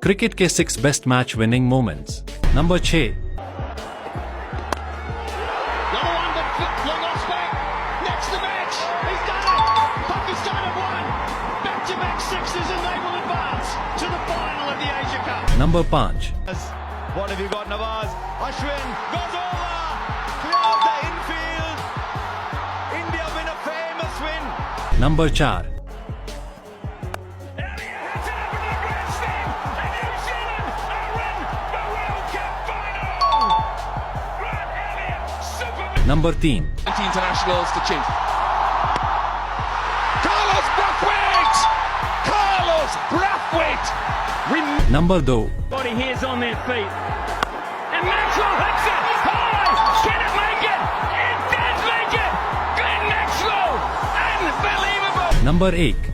Cricket के 6 best match winning moments. Number 6। Another one that long off back. Next the match. He's done it. Pakistan have won. Back-to-back sixes and they will advance to the final of the Asia Cup. Number 5। What have you got, Nawaz? Ashwin goes over. Clear of the infield. India win a famous win. Number 4। Number 3। Internationals to choose. Carlos Brathwaite! Carlos Brathwaite! Number 2। Body here's on their feet. And Maxwell hits it high! Can it make it? It does make it! Glenn Maxwell! Unbelievable! Number 1।